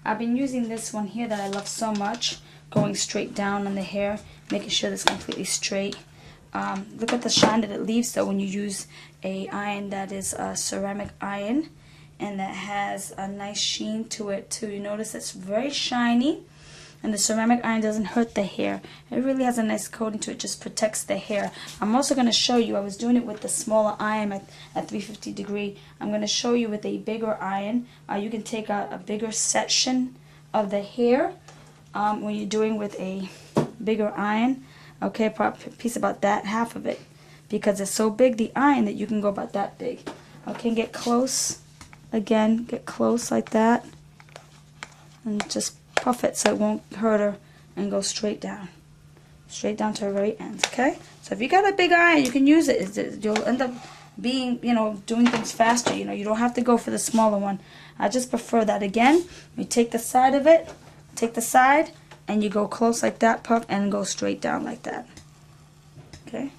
I've been using this one here that I love so much, going straight down on the hair, making sure that's completely straight. Look at the shine that it leaves though when you use a iron that is a ceramic iron, and that has a nice sheen to it too. You notice it's very shiny, and the ceramic iron doesn't hurt the hair. It really has a nice coating to it, just protects the hair. I'm also going to show you, I was doing it with the smaller iron at 350 degree. I'm going to show you with a bigger iron. You can take a bigger section of the hair when you're doing with a bigger iron. Okay, probably a piece about that, half of it, because it's so big, the iron, that you can go about that big. Okay, get close. Again, get close like that, and just puff it so it won't hurt her, and go straight down to her very ends. Okay, so if you got a big iron, you can use it. You'll end up being, doing things faster. You don't have to go for the smaller one. I just prefer that. Again, you take the side of it, take the side, and you go close like that, puff, and go straight down like that. Okay.